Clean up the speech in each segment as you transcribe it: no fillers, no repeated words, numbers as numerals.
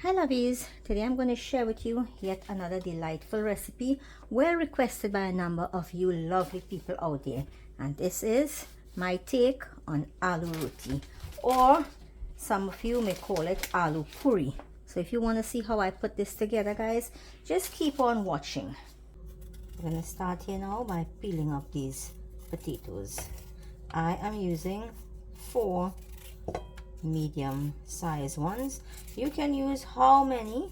Hi lovies, today I'm going to share with you yet another delightful recipe well requested by a number of you lovely people out there, and this is my take on aloo roti, or some of you may call it aloo puri. So if you want to see how I put this together, guys, just keep on watching. I'm going to start here now by peeling up these potatoes. I am using 4 medium size ones. You can use how many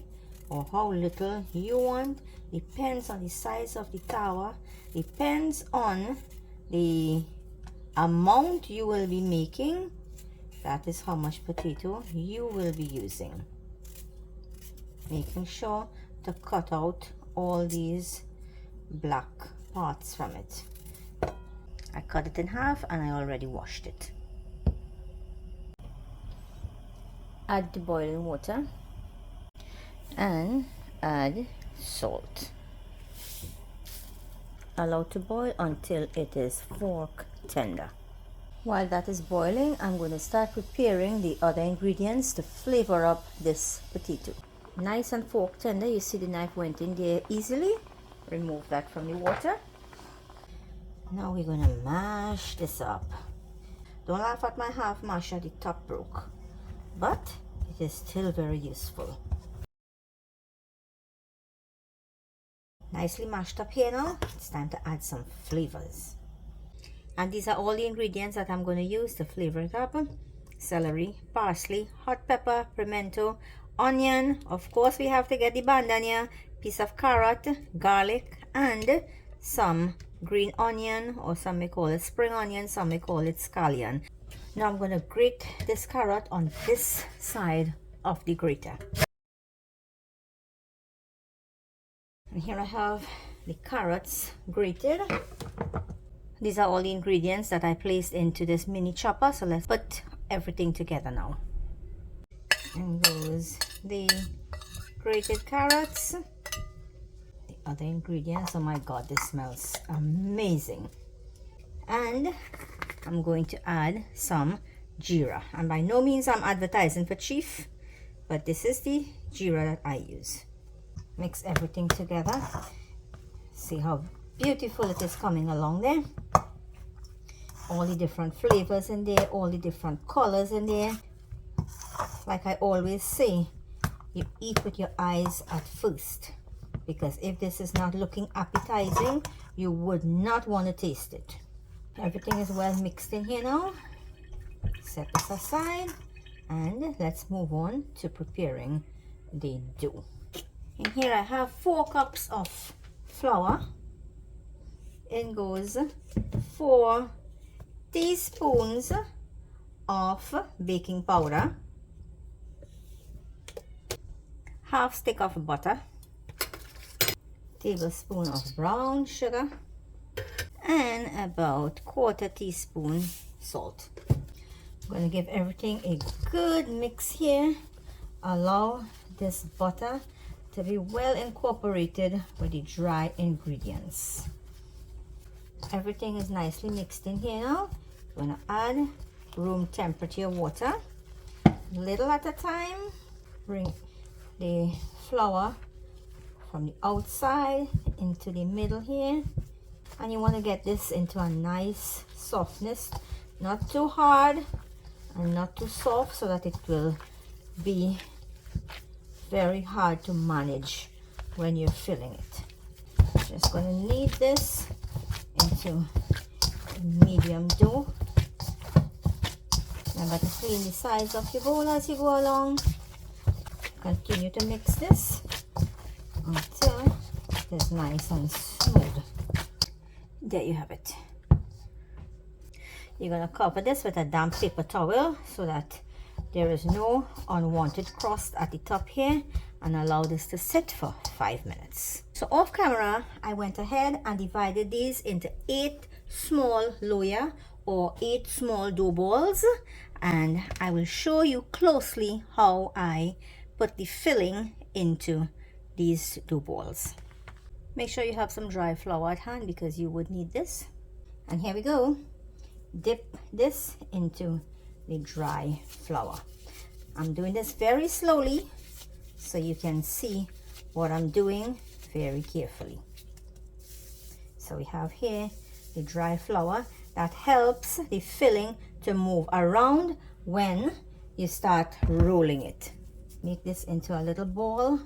or how little you want, depends on the size of the tower, depends on the amount you will be making. That is how much potato you will be using, making sure to cut out all these black parts from it. I cut it in half and I already washed it. Add the boiling water and add salt. Allow to boil until it is fork tender. While that is boiling, I'm going to start preparing the other ingredients to flavor up this potato. Nice and fork tender. You see the knife went in there easily. Remove that from the water. Now we're going to mash this up. Don't laugh at my half masher, the top broke, but it is still very useful. Nicely mashed up here now. It's time to add some flavors. And these are all the ingredients that I'm going to use to flavor it up. Celery, parsley, hot pepper, pimento, onion. Of course, we have to get the bandania, piece of carrot, garlic, and some green onion, or some may call it spring onion, some may call it scallion. Now I'm going to grate this carrot on this side of the grater. And here I have the carrots grated. These are all the ingredients that I placed into this mini chopper. So let's put everything together now. And goes the grated carrots. The other ingredients. Oh my god, this smells amazing. And I'm going to add some jeera. And by no means I'm advertising for Chief, but this is the jeera that I use. Mix everything together. See how beautiful it is coming along there. All the different flavors in there, all the different colors in there. Like I always say, you eat with your eyes at first, because if this is not looking appetizing, you would not want to taste it. Everything is well mixed in here now. Set this aside and let's move on to preparing the dough. In here I have 4 cups of flour. In goes 4 teaspoons of baking powder, half stick of butter, tablespoon of brown sugar, and about 1/4 teaspoon salt. I'm going to give everything a good mix here. Allow this butter to be well incorporated with the dry ingredients. Everything is nicely mixed in here now. I'm going to add room temperature water, little at a time. Bring the flour from the outside into the middle here, and you want to get this into a nice softness, not too hard and not too soft, so that it will be very hard to manage when you're filling it. Just going to knead this into medium dough. Remember to clean the sides of your bowl as you go along. Continue to mix this until it is nice and smooth. There you have it. You're going to cover this with a damp paper towel so that there is no unwanted crust at the top here, and allow this to sit for 5 minutes. So off camera, I went ahead and divided these into 8 small loya, or 8 small dough balls, and I will show you closely how I put the filling into these dough balls. Make sure you have some dry flour at hand, because you would need this. And here we go. Dip this into the dry flour. I'm doing this very slowly so you can see what I'm doing very carefully. So we have here the dry flour that helps the filling to move around when you start rolling it. Make this into a little ball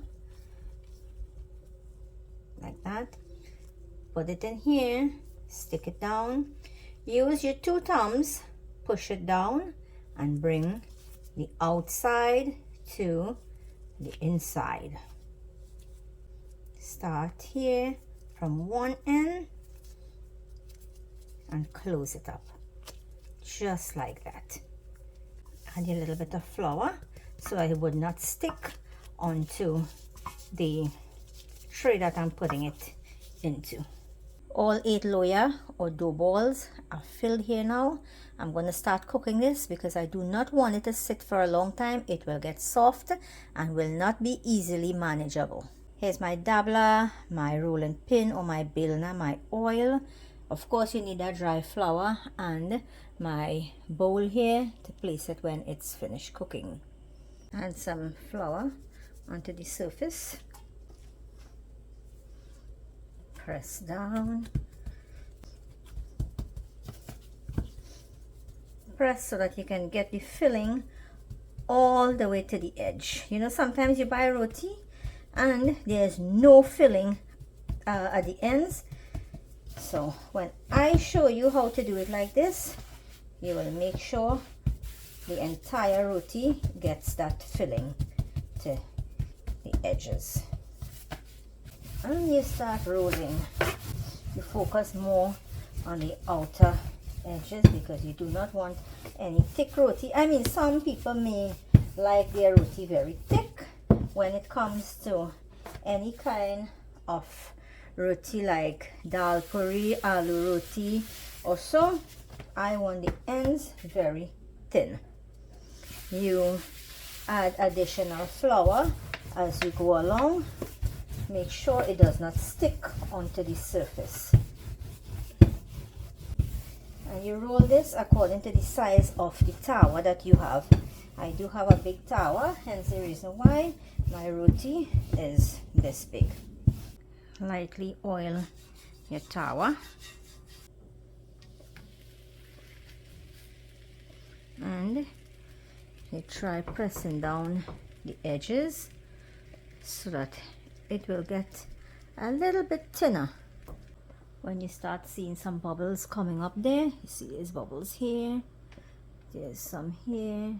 like that. Put it in here, stick it down. Use your two thumbs, push it down and bring the outside to the inside. Start here from one end and close it up just like that. Add a little bit of flour so it would not stick onto the tray that I'm putting it into. All 8 loya or dough balls are filled here now. I'm going to start cooking this because I do not want it to sit for a long time. It will get soft and will not be easily manageable. Here's my dabbler, my rolling pin or my bilna, my oil. Of course you need a dry flour and my bowl here to place it when it's finished cooking. Add some flour onto the surface. Press down. Press so that you can get the filling all the way to the edge. You know, sometimes you buy roti and there's no filling at the ends. So when I show you how to do it like this, you will make sure the entire roti gets that filling to the edges. And you start rolling. You focus more on the outer edges because you do not want any thick roti. I mean, some people may like their roti very thick. When it comes to any kind of roti like dal puri, aloo roti or so, I want the ends very thin. You add additional flour as you go along. Make sure it does not stick onto the surface. And you roll this according to the size of the tower that you have. I do have a big tower, hence the reason why my roti is this big. Lightly oil your tower. And you try pressing down the edges so that it will get a little bit thinner. When you start seeing some bubbles coming up there, you see there's bubbles here, there's some here.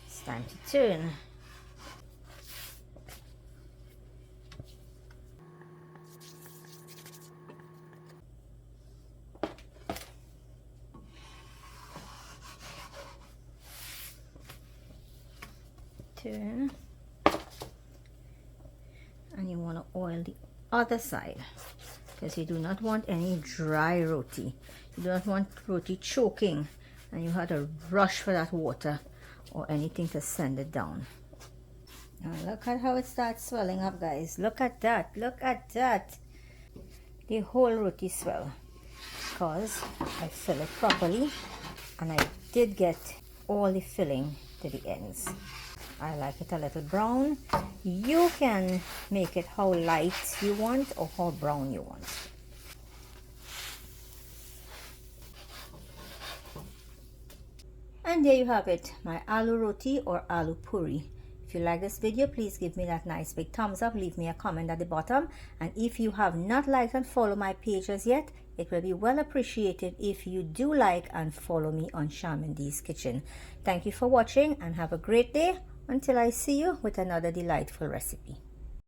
It's time to turn. Turn. And you want to oil the other side because you do not want any dry roti. You do not want roti choking and you have to rush for that water or anything to send it down. Now look at how it starts swelling up, guys. Look at that. Look at that. The whole roti swell because I fill it properly and I did get all the filling to the ends. I like it a little brown. You can make it how light you want or how brown you want. And there you have it, my aloo roti or aloo puri. If you like this video, please give me that nice big thumbs up. Leave me a comment at the bottom. And if you have not liked and followed my pages yet, it will be well appreciated if you do like and follow me on Charmin D's Kitchen. Thank you for watching and have a great day. Until I see you with another delightful recipe.